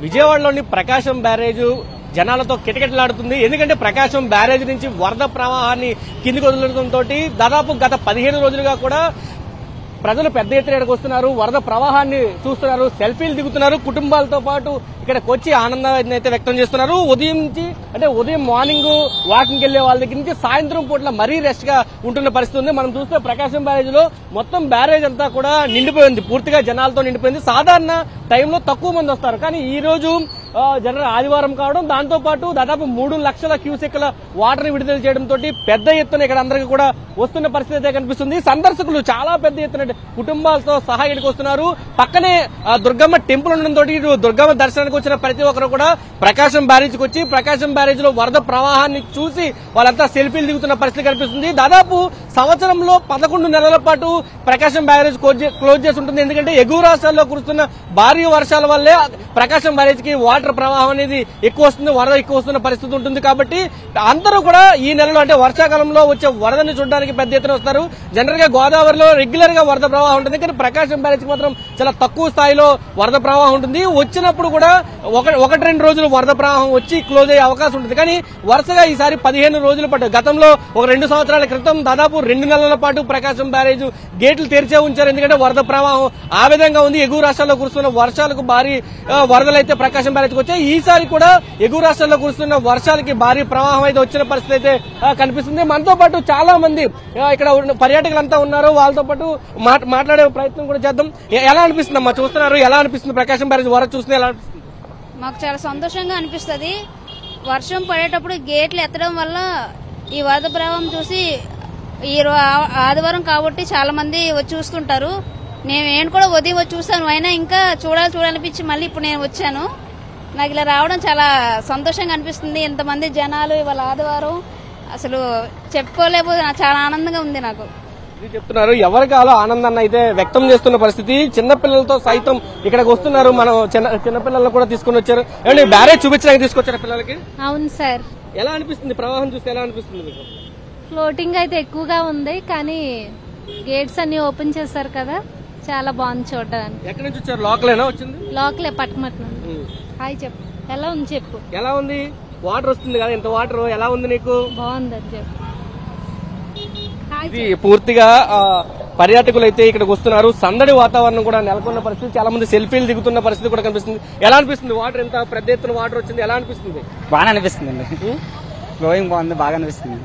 విజయవాడలోని ప్రకాశం బ్యారేజ్ జనాలతో కిటకిటలాడుతుంది. ఎందుకంటే ప్రకాశం బ్యారేజ్ నుంచి వరద ప్రవాహాన్ని కిందికి వదలడంతో దాదాపు గత 15 రోజులుగా కూడా ప్రజలు పెద్ద ఎత్తున ఇక్కడికి వస్తున్నారు, వరద ప్రవాహాన్ని చూస్తున్నారు, సెల్ఫీలు దిగుతున్నారు. కుటుంబాలతో పాటు ఇక్కడికి వచ్చి ఆనందాన్ని అయితే వ్యక్తం చేస్తున్నారు. ఉదయం నుంచి అంటే ఉదయం మార్నింగ్ వాకింగ్ వెళ్లే వాళ్ళ దగ్గర నుంచి సాయంత్రం పూట్ల మరీ రెస్ట్ గా ఉంటున్న పరిస్థితి ఉంది. మనం చూస్తే ప్రకాశం బ్యారేజ్ లో మొత్తం బ్యారేజ్ అంతా కూడా నిండిపోయింది, పూర్తిగా జనాలతో నిండిపోయింది. సాధారణ టైంలో తక్కువ మంది వస్తారు, కానీ ఈ రోజు జనరల్ ఆదివారం కావడం, దాంతో పాటు దాదాపు 3 లక్షల క్యూసెక్ల వాటర్ విడుదల చేయడంతో పెద్ద ఎత్తున ఇక్కడ అందరికీ కూడా వస్తున్న పరిస్థితి అయితే కనిపిస్తుంది. సందర్శకులు చాలా పెద్ద ఎత్తున కుటుంబాలతో సహా ఇక్కడికి వస్తున్నారు. పక్కనే దుర్గమ్మ టెంపుల్ ఉండడంతో దుర్గమ్మ దర్శనానికి వచ్చిన ప్రతి ఒక్కరు కూడా ప్రకాశం బ్యారేజ్ కి వచ్చి ప్రకాశం బ్యారేజ్ లో వరద ప్రవాహాన్ని చూసి వాళ్ళంతా సెల్ఫీలు దిగుతున్న పరిస్థితి కనిపిస్తుంది. దాదాపు సంవత్సరంలో 11 నెలల పాటు ప్రకాశం బ్యారేజ్ క్లోజ్ చేసి ఉంటుంది. ఎందుకంటే ఎగువ రాష్ట్రాల్లో కురుస్తున్న భారీ వర్షాల వల్లే ప్రకాశం బ్యారేజ్ కి వాటర్ ప్రవాహం అనేది ఎక్కువ వస్తుంది, వరద ఎక్కువ వస్తున్న పరిస్థితి ఉంటుంది. కాబట్టి అందరూ కూడా ఈ నెలలో అంటే వర్షాకాలంలో వచ్చే వరదని చూడడానికి పెద్ద ఎత్తున వస్తారు. జనరల్ గా గోదావరిలో రెగ్యులర్ గా వరద ప్రవాహం ఉంటుంది, కానీ ప్రకాశం బ్యారేజ్ కి మాత్రం చాలా తక్కువ స్థాయిలో వరద ప్రవాహం ఉంటుంది. వచ్చినప్పుడు కూడా 1-2 రోజులు వరద ప్రవాహం వచ్చి క్లోజ్ అయ్యే అవకాశం ఉంటుంది. కానీ వరుసగా ఈసారి 15 రోజుల పాటు, గతంలో ఒక 2 సంవత్సరాల క్రితం దాదాపు 2 నెలల పాటు ప్రకాశం బ్యారేజ్ గేట్లు తెరిచే ఉంచారు. ఎందుకంటే వరద ప్రవాహం ఆ విధంగా ఉంది. ఎగువ రాష్ట్రాల్లో కురుస్తున్న వర్షాలకు భారీ వరదలైతే ప్రకాశం బ్యారేజ్ కి వచ్చాయి. ఈసారి కూడా ఎగువ రాష్ట్రాల్లో కురుస్తున్న వర్షాలకి భారీ ప్రవాహం అయితే వచ్చిన పరిస్థితి అయితే కనిపిస్తుంది. మనతో పాటు చాలా మంది ఇక్కడ పర్యాటకులంతా ఉన్నారు, వాళ్ళతో పాటు మాట్లాడే ప్రయత్నం కూడా చేద్దాం. ఎలా అనిపిస్తుంది అమ్మా, చూస్తున్నారు, ఎలా అనిపిస్తుంది ప్రకాశం బ్యారేజ్ వరద చూస్తే ఎలా అనిపిస్తుంది? మాకు చాలా సంతోషంగా అనిపిస్తుంది. వర్షం పడేటప్పుడు గేట్లు ఎత్తడం వల్ల ఈ వరద ప్రవాహం చూసి ఈ ఆదివారం కాబట్టి చాలా మంది వచ్చి చూసుకుంటారు. నేను కూడా ఉదయం వచ్చి చూసాను, అయినా ఇంకా చూడాలనిపించి మళ్ళీ ఇప్పుడు నేను వచ్చాను. నాకు ఇలా రావడం చాలా సంతోషంగా అనిపిస్తుంది. ఇంతమంది జనాలు ఇవాళ ఆదివారం అసలు చెప్పుకోలేకపోతే చాలా ఆనందంగా ఉంది నాకు. చెప్తున్నారు ఎవరికి అలా ఆనందాన్ని అయితే వ్యక్తం చేస్తున్న పరిస్థితి. చిన్నపిల్లలతో సైతం ఇక్కడికి వస్తున్నారు. మనం చిన్నపిల్లలను కూడా తీసుకుని వచ్చారు. ఏమంటే బ్యారేజ్ చూపించడానికి తీసుకొచ్చారు పిల్లలకి? అవును సార్. ఎలా అనిపిస్తుంది ప్రవాహం చూస్తే, ఎలా అనిపిస్తుంది మీకు? ఫ్లోటింగ్ అయితే ఎక్కువగా ఉంది, కానీ గేట్స్ అన్ని ఓపెన్ చేశారు కదా, చాలా బాగుంది చూడడానికి. ఎక్కడి నుంచి వచ్చారు? లోకలేనా వచ్చింది? లోకలే, పట్టమట్నం. హాయ్ చెప్పు, ఎలా ఉంది చెప్పు. ఎలా ఉంది? వాటర్ వస్తుంది కదా, ఇంత వాటర్ ఎలా ఉంది నీకు? బాగుంది అది చెప్పు. ఇది పూర్తిగా పర్యాటకులు అయితే ఇక్కడికి వస్తున్నారు. సందడి వాతావరణం కూడా నెలకొన్న పరిస్థితి, చాలా మంది సెల్ఫీలు దిగుతున్న పరిస్థితి కూడా కనిపిస్తుంది. ఎలా అనిపిస్తుంది? వాటర్ ఎంత పెద్ద ఎత్తున వాటర్ వచ్చింది, ఎలా అనిపిస్తుంది? బాగా అనిపిస్తుంది, ఫ్లోయింగ్ బాగుంది, బాగా అనిపిస్తుంది.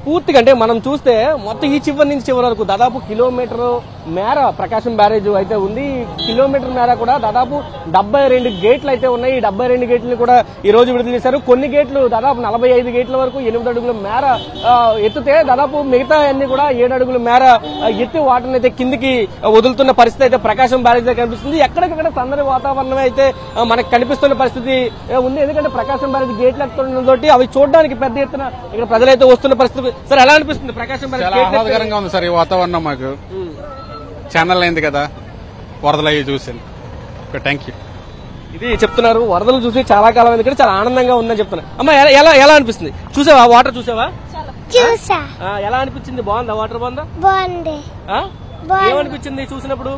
పూర్తిగా అంటే మనం చూస్తే మొత్తం ఈ చివరి నుంచి చివరి వరకు దాదాపు కిలోమీటర్ మేర ప్రకాశం బ్యారేజ్ అయితే ఉంది. కిలోమీటర్ మేర కూడా దాదాపు 72 గేట్లు అయితే ఉన్నాయి. ఈ 72 గేట్లను కూడా ఈ రోజు విడుదల చేశారు. కొన్ని గేట్లు దాదాపు 45 గేట్ల వరకు 8 అడుగుల మేర ఎత్తితే, దాదాపు మిగతా అన్ని కూడా 7 అడుగుల మేర ఎత్తి వాటిని అయితే కిందికి వదులుతున్న పరిస్థితి అయితే ప్రకాశం బ్యారేజ్ దగ్గర కనిపిస్తుంది. ఎక్కడికక్కడ సందడి వాతావరణం అయితే మనకు కనిపిస్తున్న పరిస్థితి ఉంది. ఎందుకంటే ప్రకాశం బ్యారేజ్ గేట్లు ఎత్తుండడంతో అవి చూడడానికి పెద్ద ఎత్తున ఇక్కడ ప్రజలైతే వస్తున్న పరిస్థితి. సార్ ఎలా అనిపిస్తుంది ప్రకాశం బ్యారేజ్? చాలా ఆహ్లాదకరంగా ఉంది సార్ ఈ వాతావరణం. మాకు ఛానల్ అయింది కదా వరదలు అయ్యి చూసాను. Thank you. ఇది చెప్తున్నారు, వరదలు చూసి చాలా కాలం అయింది ఇక్కడ, చాలా ఆనందంగా ఉందని చెప్తున్నారు. అమ్మా ఎలా అనిపిస్తుంది? చూసావా వాటర్? చూసావా? చూసా. ఎలా అనిపించింది? బాగుందా వాటర్? బాగుందా? బాగుంది. ఏమనిపించింది చూసినప్పుడు?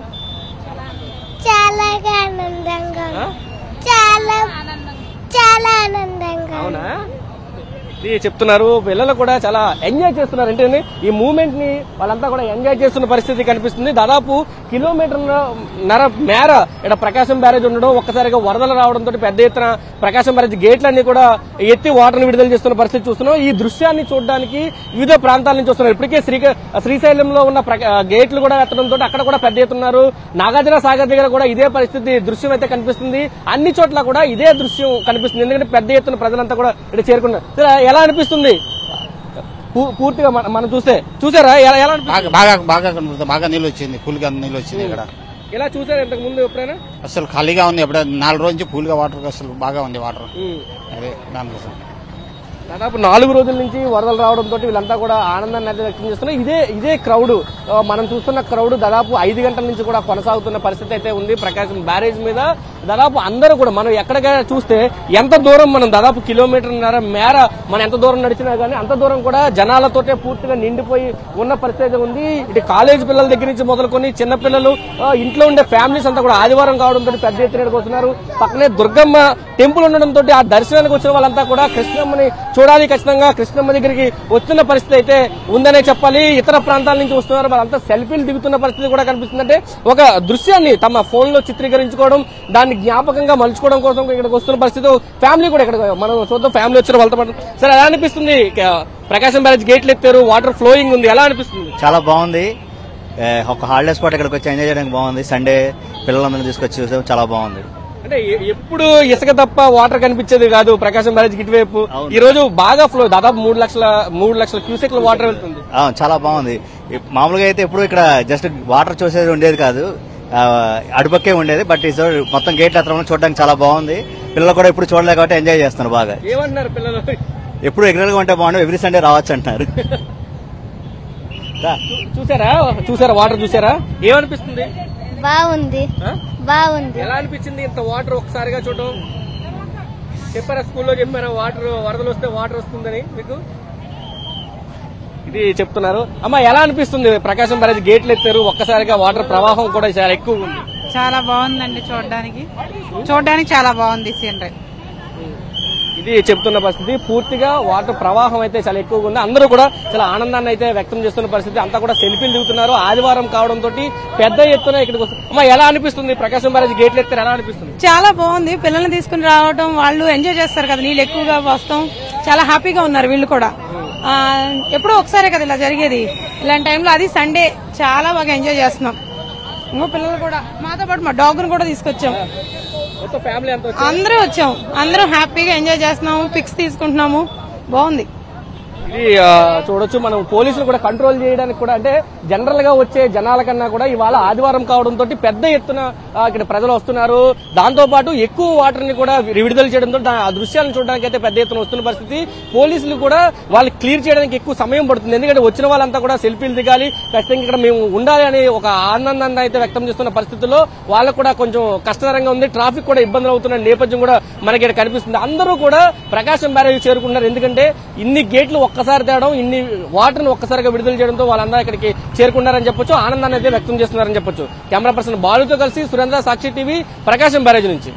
చాలా ఆనందంగా, చాలా ఆనందంగా. అవునా? ఇది చెప్తున్నారు. పిల్లలు కూడా చాలా ఎంజాయ్ చేస్తున్నారు. అంటే ఈ మూవ్మెంట్ ని వాళ్ళంతా కూడా ఎంజాయ్ చేస్తున్న పరిస్థితి కనిపిస్తుంది. దాదాపు కిలోమీటర్న్నర మేర ఇక్కడ ప్రకాశం బ్యారేజ్ ఉండడం, ఒక్కసారిగా వరదలు రావడంతో పెద్ద ఎత్తున ప్రకాశం బ్యారేజ్ గేట్లన్నీ కూడా ఎత్తి వాటర్ని విడుదల చేస్తున్న పరిస్థితి చూస్తున్నాం. ఈ దృశ్యాన్ని చూడడానికి వివిధ ప్రాంతాల నుంచి వస్తున్నారు. ఇప్పటికే శ్రీశైలంలో ఉన్న గేట్లు కూడా ఎత్తడంతో అక్కడ కూడా పెద్ద ఎత్తున్నారు. నాగార్జున సాగర్ దగ్గర కూడా ఇదే పరిస్థితి దృశ్యం అయితే కనిపిస్తుంది. అన్ని చోట్ల కూడా ఇదే దృశ్యం కనిపిస్తుంది. ఎందుకంటే పెద్ద ఎత్తున ప్రజలంతా కూడా ఇక్కడ చేరుకున్నారు. ఎలా అనిపిస్తుంది పూర్తిగా మనం చూసారా? ఎలా బాగా నీళ్ళు వచ్చింది, కూల్గా నీళ్ళు వచ్చింది ఇక్కడ. ఎలా చూసారు ఇంతకు ముందు ఎప్పుడైనా? అసలు ఖాళీగా ఉంది, ఎప్పుడైనా 4 రోజు నుంచి కూల్గా వాటర్, అసలు బాగా ఉంది వాటర్. అదే దానికోసం దాదాపు 4 రోజుల నుంచి వరదలు రావడంతో వీళ్ళంతా కూడా ఆనందాన్ని అయితే వ్యక్తం చేస్తున్నారు. ఇదే క్రౌడ్, మనం చూస్తున్న క్రౌడ్ దాదాపు 5 గంటల నుంచి కూడా కొనసాగుతున్న పరిస్థితి అయితే ఉంది. ప్రకాశం బ్యారేజ్ మీద దాదాపు అందరూ కూడా మనం ఎక్కడికైనా చూస్తే ఎంత దూరం మనం దాదాపు కిలోమీటర్న్నర మేర మనం ఎంత దూరం నడిచినా గానీ అంత దూరం కూడా జనాలతోటే పూర్తిగా నిండిపోయి ఉన్న పరిస్థితి ఉంది. ఇటు కాలేజ్ పిల్లల దగ్గర నుంచి మొదలుకొని చిన్నపిల్లలు, ఇంట్లో ఉండే ఫ్యామిలీస్ అంతా కూడా ఆదివారం కావడంతో పెద్ద ఎత్తున ఇక్కడికి వస్తున్నారు. పక్కనే దుర్గమ్మ టెంపుల్ ఉండడంతో ఆ దర్శనానికి వచ్చిన వాళ్ళంతా కూడా కృష్ణమ్మని చూడాలి, ఖచ్చితంగా కృష్ణమ్మ దగ్గరికి వస్తున్న పరిస్థితి అయితే ఉందనే చెప్పాలి. ఇతర ప్రాంతాల నుంచి వస్తున్నారు, వాళ్ళంతా సెల్ఫీలు దిగుతున్న పరిస్థితి కూడా కనిపిస్తుందంటే ఒక దృశ్యాన్ని తమ ఫోన్ లో చిత్రీకరించుకోవడం, దాన్ని జ్ఞాపకంగా మలుచుకోవడం కోసం ఇక్కడికి వస్తున్న పరిస్థితి. ఫ్యామిలీ కూడా ఇక్కడ మనం చూద్దాం, ఫ్యామిలీ వచ్చిన వాళ్ళతో పాటు. సరే, ఎలా అనిపిస్తుంది? ప్రకాశం బ్యారేజ్ గేట్లు ఎత్తారు, వాటర్ ఫ్లోయింగ్ ఉంది, ఎలా అనిపిస్తుంది? చాలా బాగుంది. ఒక హాలిడే స్పాట్ ఇక్కడికి వచ్చి ఎంజాయ్ చేయడానికి బాగుంది. సండే పిల్లలందరినీ తీసుకొచ్చి చూసాం, చాలా బాగుంది. అంటే ఎప్పుడు ఇసుక తప్ప వాటర్ కనిపించేది కాదు ప్రకాశం బ్యారేజ్ ఇటువైపు. ఈ రోజు బాగా ఫ్లో, దాదాపు 3 లక్షల క్యూసెక్ల వాటర్ వెళ్తుంది. చాలా బాగుంది. మామూలుగా అయితే ఎప్పుడు ఇక్కడ జస్ట్ వాటర్ చూసేది ఉండేది కాదు, అడుపక్కే ఉండేది. బట్ ఈ మొత్తం గేట్లు ఎత్తడం చూడడానికి చాలా బాగుంది. పిల్లలు కూడా ఇప్పుడు చూడలే కాబట్టి ఎంజాయ్ చేస్తున్నారు బాగా. ఏమంటున్నారు పిల్లలు? ఎప్పుడు రెగ్యులర్ గా ఉంటే బాగుంది, ఎవ్రీ సండే రావచ్చు అంటున్నారు. చూసారా వాటర్ చూసారా? ఏమనిపిస్తుంది? బాగుంది. ఎలా అనిపించింది ఇంత వాటర్ ఒక్కసారిగా చూడడం? చెప్పారా స్కూల్లో, చెప్పారా వాటర్ వరదలు వస్తే వాటర్ వస్తుందని మీకు? ఇది చెప్తున్నారు. అమ్మా, ఎలా అనిపిస్తుంది? ప్రకాశం బ్యారేజ్ గేట్లు ఎత్తారు, ఒక్కసారిగా వాటర్ ప్రవాహం కూడా చాలా ఎక్కువ ఉంది. చాలా బాగుందండి, చూడడానికి చాలా బాగుంది సీనరీ. ఇది చెప్తున్న పరిస్థితి. పూర్తిగా వాటర్ ప్రవాహం అయితే చాలా ఎక్కువగా ఉంది. అందరూ కూడా చాలా ఆనందాన్ని అయితే వ్యక్తం చేస్తున్న పరిస్థితి. అంతా కూడా సెల్ఫీలు దిగుతున్నారు. ఆదివారం కావడంతో పెద్ద ఎత్తున ఇక్కడికి వస్తుంది. అమ్మా, ఎలా అనిపిస్తుంది? ప్రకాశం బ్యారేజ్ గేట్లు ఎత్తారు, ఎలా అనిపిస్తుంది? చాలా బాగుంది. పిల్లల్ని తీసుకుని రావడం, వాళ్ళు ఎంజాయ్ చేస్తారు కదా, నీళ్ళు ఎక్కువగా వస్తాం, చాలా హ్యాపీగా ఉన్నారు వీళ్ళు కూడా. ఎప్పుడో ఒకసారే కదా ఇలా జరిగేది, ఇలాంటి టైంలో అది సండే చాలా బాగా ఎంజాయ్ చేస్తున్నాం. ఇంకో పిల్లలు కూడా మాతో పాటు మా డాగ్ ను కూడా తీసుకొచ్చాం, అందరూ వచ్చాం, అందరూ హ్యాపీగా ఎంజాయ్ చేస్తున్నాము, పిక్స్ తీసుకుంటున్నాము, బాగుంది. ఇది చూడొచ్చు, మనం పోలీసులు కూడా కంట్రోల్ చేయడానికి కూడా, అంటే జనరల్ గా వచ్చే జనాల కన్నా కూడా ఇవాళ ఆదివారం కావడంతో పెద్ద ఎత్తున ఇక్కడ ప్రజలు వస్తున్నారు. దాంతో పాటు ఎక్కువ వాటర్ ని కూడా విడుదల చేయడంతో ఆ దృశ్యాలను చూడడానికి అయితే పెద్ద ఎత్తున వస్తున్న పరిస్థితి. పోలీసులు కూడా వాళ్ళు క్లియర్ చేయడానికి ఎక్కువ సమయం పడుతుంది, ఎందుకంటే వచ్చిన వాళ్ళంతా కూడా సెల్ఫీలు దిగాలి, ఖచ్చితంగా ఇక్కడ మేము ఉండాలి అని ఒక ఆనందాన్ని అయితే వ్యక్తం చేస్తున్న పరిస్థితుల్లో వాళ్ళకు కూడా కొంచెం కష్టతరంగా ఉంది. ట్రాఫిక్ కూడా ఇబ్బందులు అవుతున్న నేపథ్యం కూడా మనకి ఇక్కడ కనిపిస్తుంది. అందరూ కూడా ప్రకాశం బ్యారేజ్ చేరుకుంటున్నారు, ఎందుకంటే ఇన్ని గేట్లు ఒక్కసారి తేవడం, ఇన్ని వాటర్ ను ఒక్కసారిగా విడుదల చేయడంతో వాళ్ళందరూ ఇక్కడికి చేరుకున్నారని చెప్పొచ్చు, ఆనందాన్ని అయితే వ్యక్తం చేస్తున్నారని చెప్పొచ్చు. కెమెరా పర్సన్ బాలుతో కలిసి సురేంద్ర, సాక్షి టీవీ, ప్రకాశం బ్యారేజ్ నుంచి.